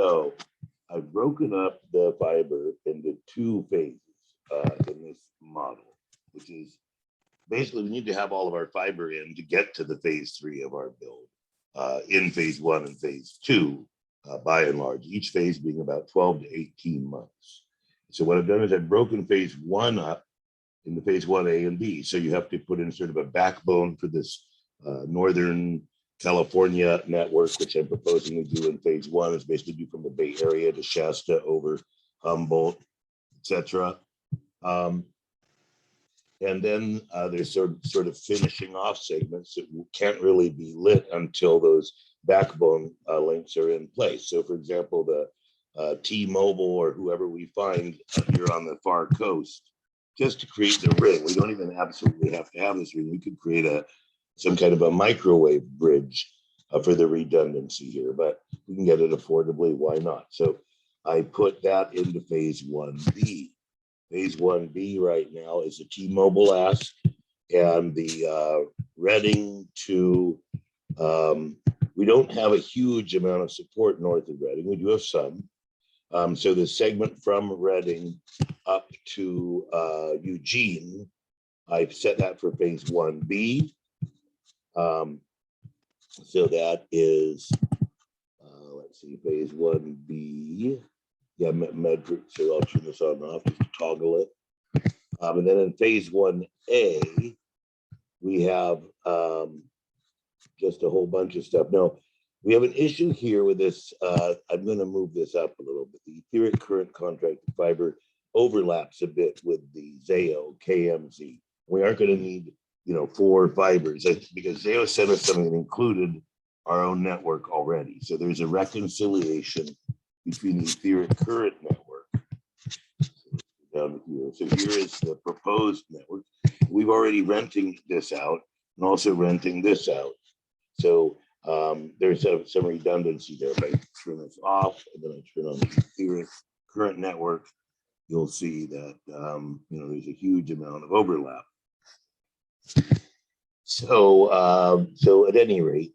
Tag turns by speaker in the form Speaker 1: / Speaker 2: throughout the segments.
Speaker 1: So I've broken up the fiber into two phases in this model, which is basically we need to have all of our fiber in to get to the phase 3 of our build in phase 1 and phase 2, by and large, each phase being about 12 to 18 months. So what I've done is I've broken phase 1 up into phase 1A and B. So you have to put in sort of a backbone for this Northern California network, which I'm proposing to do in phase 1, is basically do from the Bay Area to Shasta over Humboldt, etc. And then there's sort of finishing off segments that can't really be lit until those backbone links are in place. So for example, the T-Mobile or whoever we find here on the far coast, just to create the ring, we don't even absolutely have to have this ring. We could create some kind of a microwave bridge for the redundancy here, but we can get it affordably, why not? So I put that into phase 1B. Phase 1B right now is a T-Mobile ask, and the Reading to, we don't have a huge amount of support north of Reading. We do have some. So the segment from Reading up to Eugene, I've set that for phase 1B. So that is, let's see, phase 1B. Yeah, Medford, so I'll turn this on and off just to toggle it. And then in phase 1A, we have just a whole bunch of stuff. Now, we have an issue here with this. I'm going to move this up a little bit. The etheric current contracted fiber overlaps a bit with the Zayo KMZ. We aren't going to need, 4 fibers because Zayo sent us something that included our own network already. So there's a reconciliation between the etheric current network down here. So here is the proposed network. We've already renting this out and also renting this out. So there's some redundancy there. If I turn this off and then I turn on the etheric current network, you'll see that there's a huge amount of overlap. So so at any rate,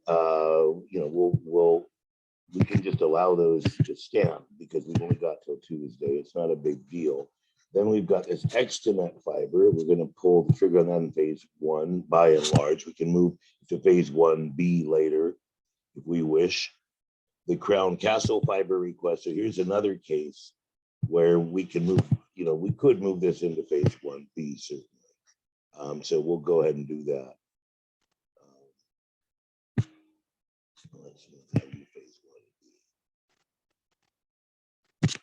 Speaker 1: we can just allow those to stand because we've only got till Tuesday. It's not a big deal. Then we've got this Extenet fiber. We're going to pull the trigger on that in phase 1 by and large. We can move to phase 1B later if we wish. The Crown Castle fiber request. So here's another case where we can move, we could move this into phase 1B certainly. So we'll go ahead and do that. Let's move that into phase 1B.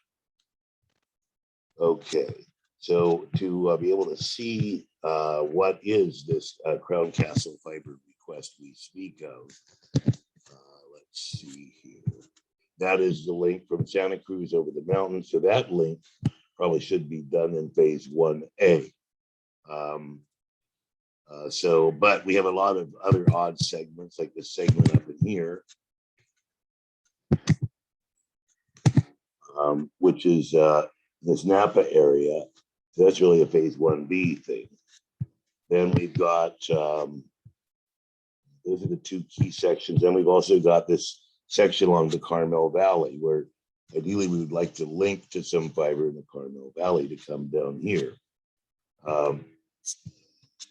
Speaker 1: Okay, so to be able to see what is this Crown Castle fiber request we speak of, let's see here. That is the link from Santa Cruz over the mountains. So that link probably should be done in phase 1A. But we have a lot of other odd segments, like this segment up in here, which is this Napa area. So that's really a phase 1B thing. Then we've got, those are the 2 key sections. Then we've also got this section along the Carmel Valley, where ideally we would like to link to some fiber in the Carmel Valley to come down here.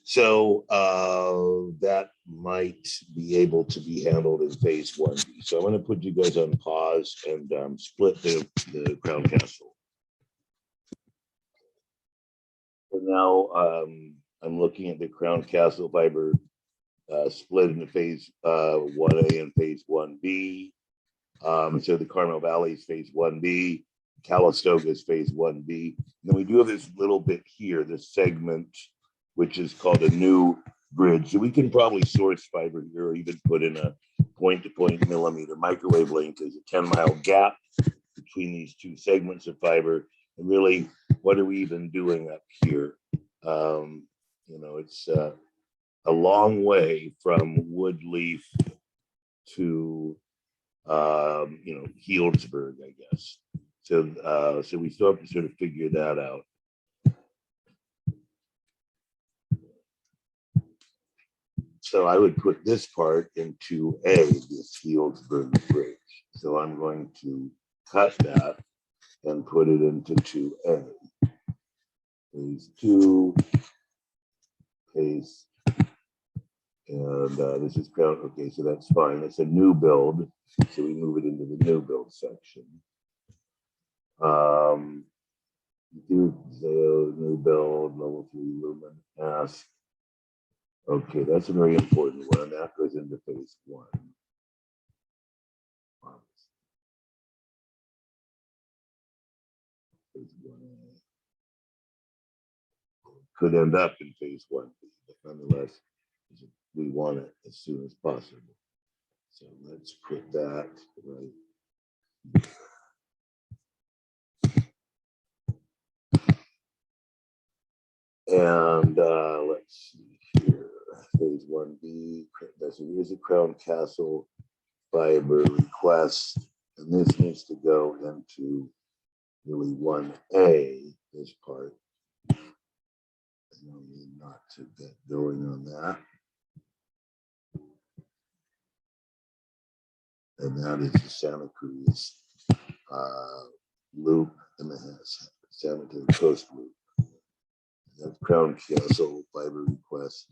Speaker 1: So that might be able to be handled in phase 1B. So I'm going to put you guys on pause and split the Crown Castle. So now I'm looking at the Crown Castle fiber split into phase 1A and phase 1B. So the Carmel Valley is phase 1B, Calistoga is phase 1B. And then we do have this little bit here, this segment, which is called a new bridge. So we can probably source fiber here or even put in a point-to-point millimeter microwave link. There's a 10-mile gap between these 2 segments of fiber. And really, what are we even doing up here? It's a long way from Woodleaf to, Healdsburg, I guess. So we still have to sort of figure that out. So I would put this part into A, this Healdsburg bridge. So I'm going to cut that and put it into 2A. Phase 2, paste, and this is crown. Okay, so that's fine. It's a new build, so we move it into the new build section. New build, level 3 lumen ask. Okay, that's a very important one. That goes into phase 1. Phase 1A. Could end up in phase 1, but nonetheless, we want it as soon as possible. So let's put that right. And let's see here, phase 1B, here's a Crown Castle fiber request, and this needs to go into really 1A, this part. I need not to get going on that. And that is the Santa Cruz loop and the Santa Cruz Coast loop. That's Crown Castle fiber request.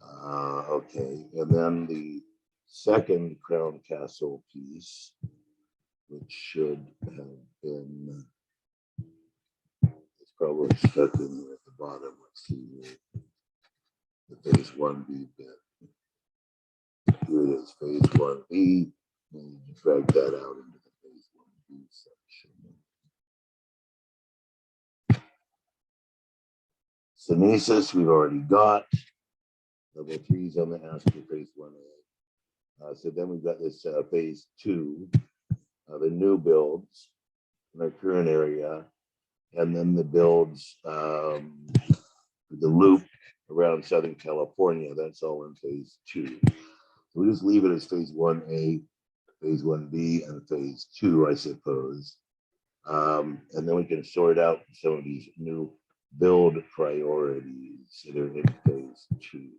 Speaker 1: Okay, and then the second Crown Castle piece, which should have been, it's probably stuck in here at the bottom. Let's see here. The phase 1B bit. Here it is, phase 1B. And you drag that out into the phase 1B section. Synesis, we've already got. Level 3's on the ask for phase 1A. So then we've got this phase 2, the new builds in our current area, and then the builds, the loop around Southern California. That's all in phase 2. So we just leave it as phase 1A, phase 1B, and phase 2, I suppose. And then we can sort out some of these new build priorities that are in phase 2.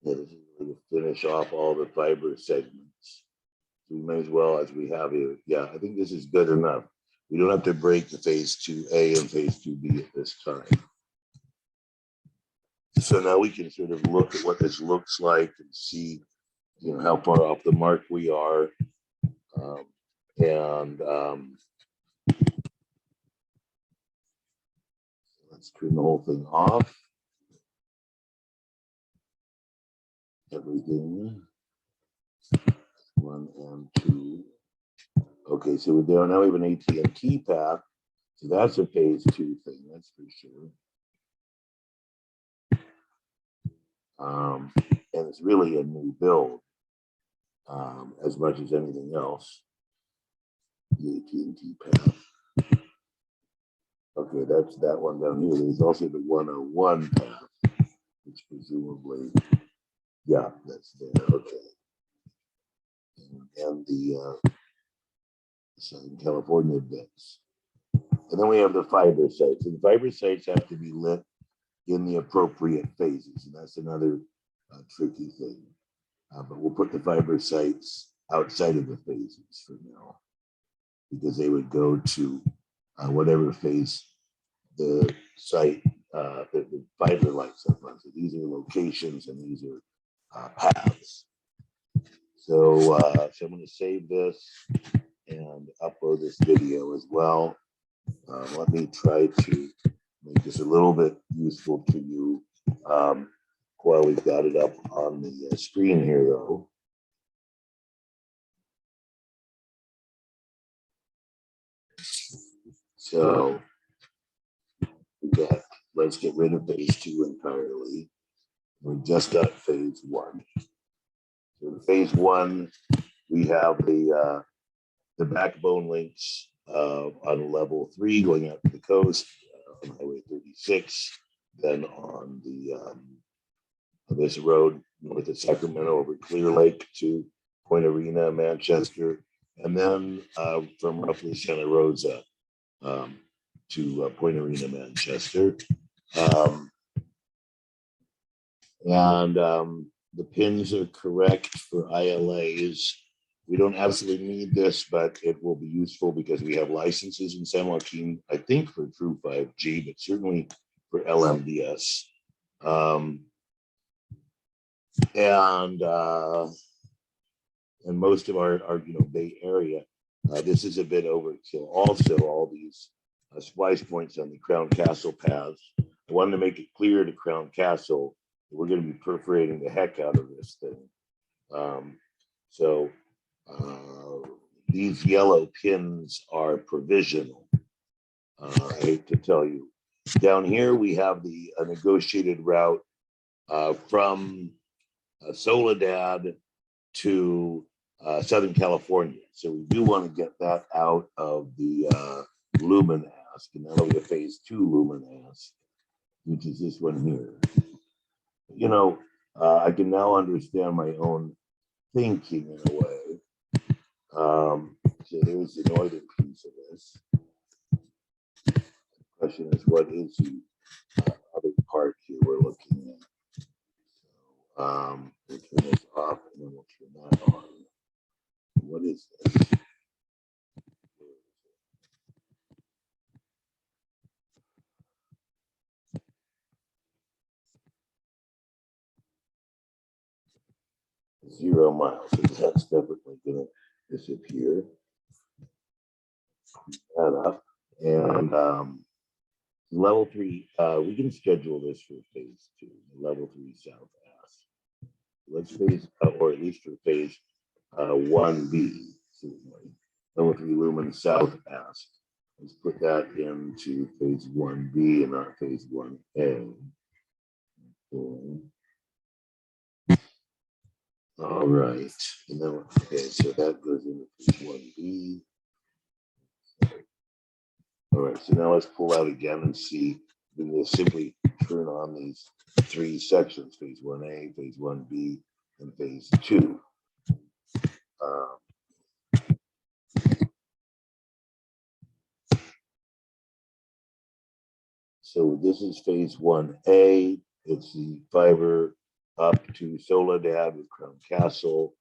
Speaker 1: Yeah, this is going to finish off all the fiber segments. So we may as well, as we have here. Yeah, I think this is good enough. We don't have to break the phase 2A and phase 2B at this time. So now we can sort of look at what this looks like and see, you know, how far off the mark we are. Let's turn the whole thing off. Everything. 1 and 2. Okay, so we're there now. We have an AT&T path, so that's a phase 2 thing. That's for sure. And it's really a new build, as much as anything else. The AT&T path. Okay, that's that one down here. There's also the 101 path, which presumably, yeah, that's there. Okay. And the Southern California bits. And then we have the fiber sites. And the fiber sites have to be lit in the appropriate phases. And that's another tricky thing. But we'll put the fiber sites outside of the phases for now, because they would go to whatever phase the site, the fiber lights up on. So these are locations and these are paths. So, so I'm going to save this and upload this video as well. Let me try to make this a little bit useful to you while we've got it up on the screen here, though. So let's get rid of phase 2 entirely. We just got phase 1. So in phase 1, we have the backbone links on level 3 going out to the coast on Highway 36, then on the this road north of Sacramento over Clear Lake to Point Arena, Manchester, and then from roughly Santa Rosa to Point Arena, Manchester. the pins are correct for ILAs. We don't absolutely need this, but it will be useful because we have licenses in San Joaquin, I think for True 5G, but certainly for LMDS. And most of our Bay Area, this is a bit overkill. Also, all these splice points on the Crown Castle paths. I wanted to make it clear to Crown Castle that we're going to be perforating the heck out of this thing. So these yellow pins are provisional. I hate to tell you. Down here we have the negotiated route from Soledad to Southern California. So we do want to get that out of the Lumen Ask, and that'll be a phase 2 Lumen Ask, which is this one here. You know, I can now understand my own thinking in a way. So there's the northern piece of this. The question is, what is the other part here we're looking at? So we'll turn this off and then we'll turn that on. What is this? 0 miles. So that's definitely going to disappear. That up. And level 3, we can schedule this for phase 2, level 3 South Ask. Let's phase, or at least for phase 1B, certainly. Level 3 Lumen South Ask. Let's put that into phase 1B and not phase 1A. Okay. All right. And then, okay, so that goes into phase 1B. All right, so now let's pull out again and see. Then we'll simply turn on these 3 sections, phase 1A, phase 1B, and phase 2. So this is phase 1A. It's the fiber up to Soledad with Crown Castle,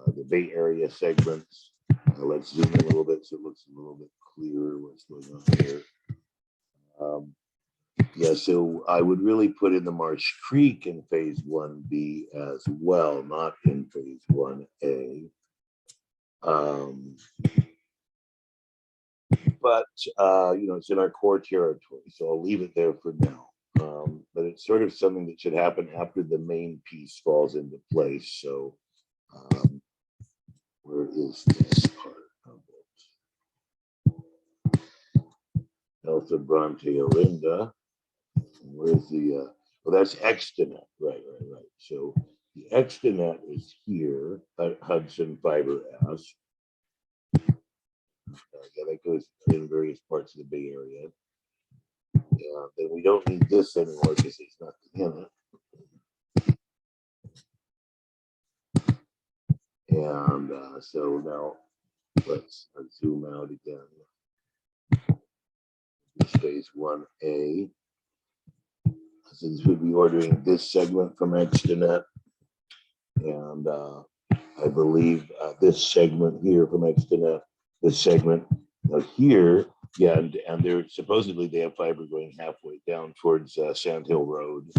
Speaker 1: the Bay Area segments. Let's zoom in a little bit so it looks a little bit clearer what's going on here. Yeah, so I would really put in the Marsh Creek in phase 1B as well, not in phase 1A. But it's in our core territory, so I'll leave it there for now. But it's sort of something that should happen after the main piece falls into place. So where is this part of it? Alpha Bronte Orinda. Where's the, well, that's Extenet, right. So the Extenet is here at Hudson Fiber Ask. Yeah, that goes in various parts of the Bay Area. Then we don't need this anymore because it's not in it. And so now let's zoom out again. This phase 1A. Since we'll be ordering this segment from Extenet, and I believe this segment here from Extenet, this segment here, yeah, and they're supposedly they have fiber going halfway down towards Sand Hill Road.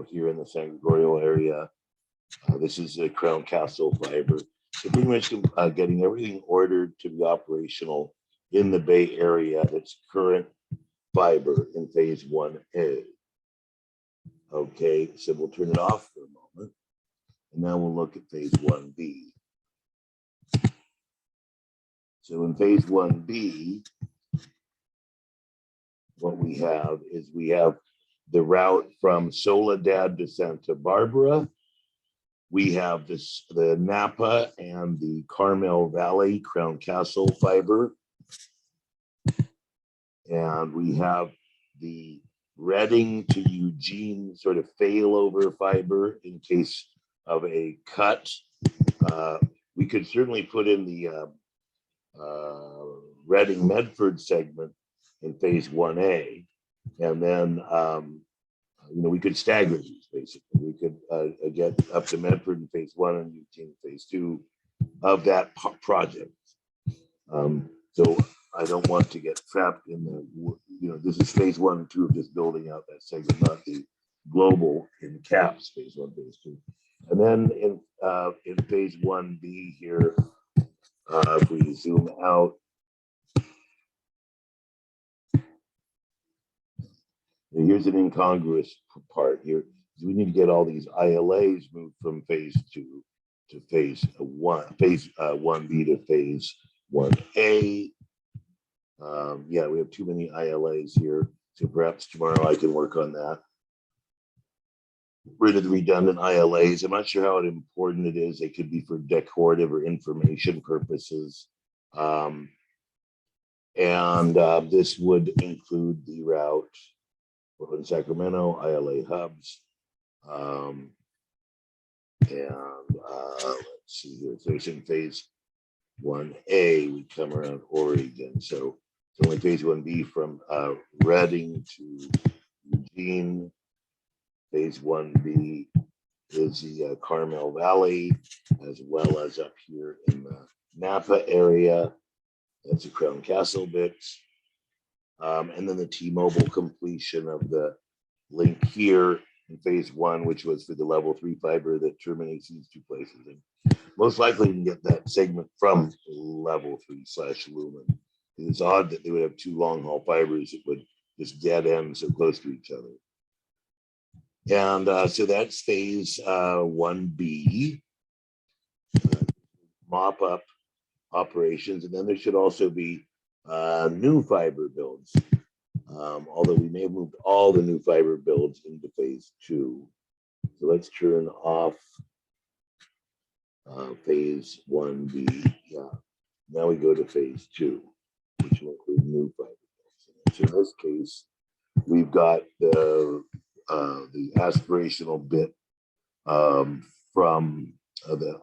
Speaker 1: Here in the San Gregorio area, this is the Crown Castle fiber. So pretty much getting everything ordered to be operational in the Bay Area. That's current fiber in phase 1A. Okay, so we'll turn it off for a moment, and now we'll look at phase 1B. So in phase 1B, what we have is we have the route from Soledad to Santa Barbara. We have the Napa and the Carmel Valley Crown Castle fiber. And we have the Redding to Eugene sort of failover fiber in case of a cut. We could certainly put in the Redding Medford segment in phase 1A, and then we could stagger these basically. We could get up to Medford in phase one and Eugene in phase two of that project. So I don't want to get trapped in the, this is phase one and two of just building out that segment, not the global in caps, phase one, phase two. And then in phase 1B here, if we zoom out, here's an incongruous part here. We need to get all these ILAs moved from phase two to phase 1B to phase 1A. Yeah, we have too many ILAs here. So perhaps tomorrow I can work on that. Rid of the redundant ILAs. I'm not sure how important it is. They could be for decorative or information purposes. This would include the route Portland, Sacramento, ILA hubs. Let's see here. So it's in phase 1A, we come around Oregon. So it's only phase 1B from Redding to Eugene. Phase 1B is the Carmel Valley, as well as up here in the Napa area. That's a Crown Castle bit. And then the T-Mobile completion of the link here in phase one, which was for the level 3 fiber that terminates these two places. And most likely you can get that segment from level 3/Lumen. It's odd that they would have two long haul fibers that would just dead end so close to each other. And so that's phase 1B, mop up operations. And then there should also be new fiber builds, although we may have moved all the new fiber builds into phase 2. So let's turn off phase 1B. Yeah. Now we go to phase 2, which will include new fiber builds. So in this case, we've got the aspirational bit from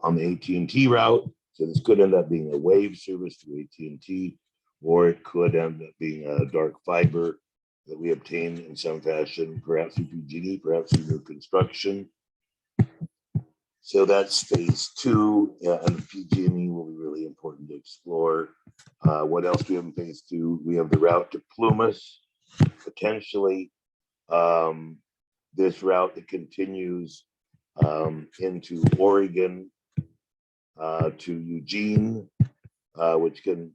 Speaker 1: on the AT&T route. So this could end up being a wave service to AT&T, or it could end up being a dark fiber that we obtain in some fashion, perhaps through PG&E, perhaps through new construction. So that's phase 2, and PG&E will be really important to explore. What else do we have in phase 2? We have the route to Plumas, potentially. This route that continues into Oregon to Eugene, which can,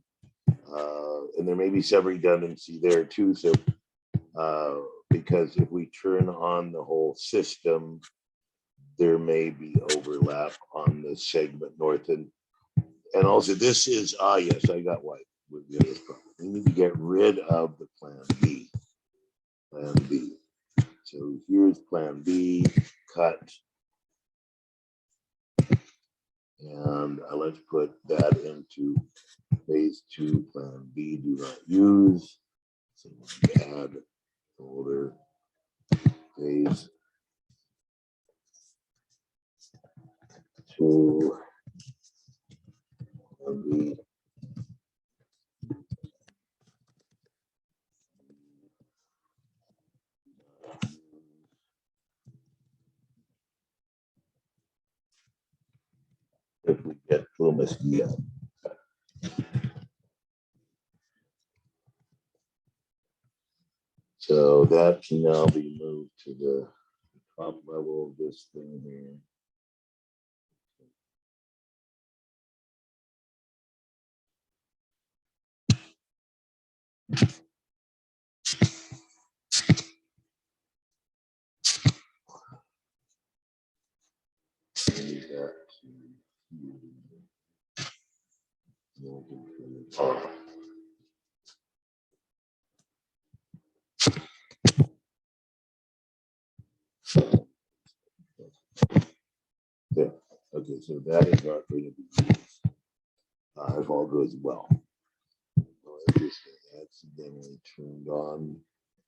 Speaker 1: and there may be some redundancy there too. So, because if we turn on the whole system, there may be overlap on the segment north. And also this is, yes, I got why we need to get rid of the plan B. Plan B. So here's plan B, cut. And let's put that into phase 2, plan B, do not use. So add folder, phase 2, plan B. If we get Plumas yet. So that can now be moved to the top level of this thing here. Yeah. Okay, so that is not going to be used if all goes well. I just accidentally turned on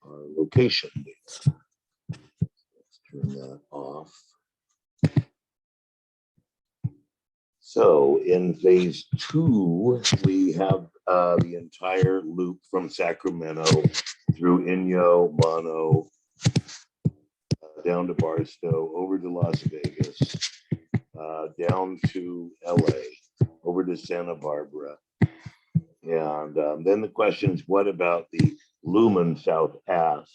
Speaker 1: our location data. Let's turn that off. So in phase 2, we have the entire loop from Sacramento through Inyo, Mono, down to Barstow, over to Las Vegas, down to LA, over to Santa Barbara. And then the question is, what about the Lumen South Pass?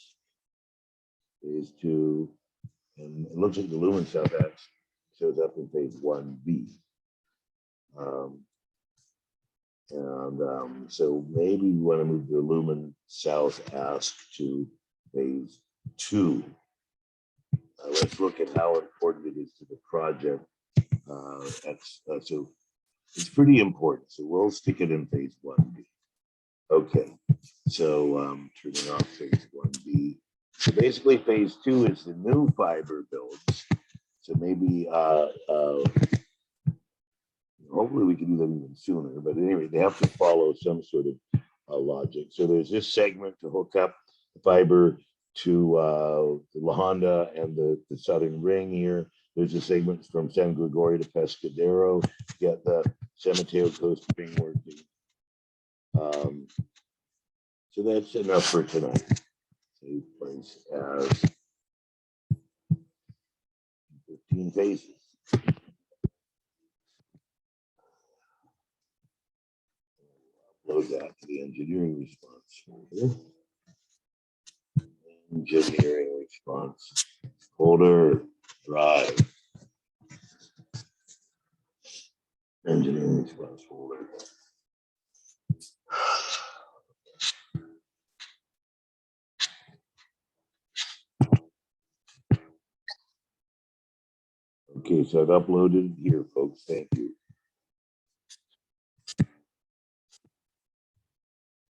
Speaker 1: Phase 2, and it looks like the Lumen South Pass shows up in phase 1B. So maybe we want to move the Lumen South Ask to phase 2. Let's look at how important it is to the project. So it's pretty important. So we'll stick it in phase 1B. Okay, so turning off phase 1B. So basically phase 2 is the new fiber builds. So maybe hopefully we can do that even sooner, but anyway, they have to follow some sort of logic. So there's this segment to hook up the fiber to La Honda and the southern ring here. There's a segment from San Gregorio to Pescadero to get the San Mateo Coast ring working. So that's enough for tonight. Save place as 15 phases. Upload that to the engineering response folder. Engineering response folder, drive. Engineering response folder. Okay, so I've uploaded it here, folks. Thank you.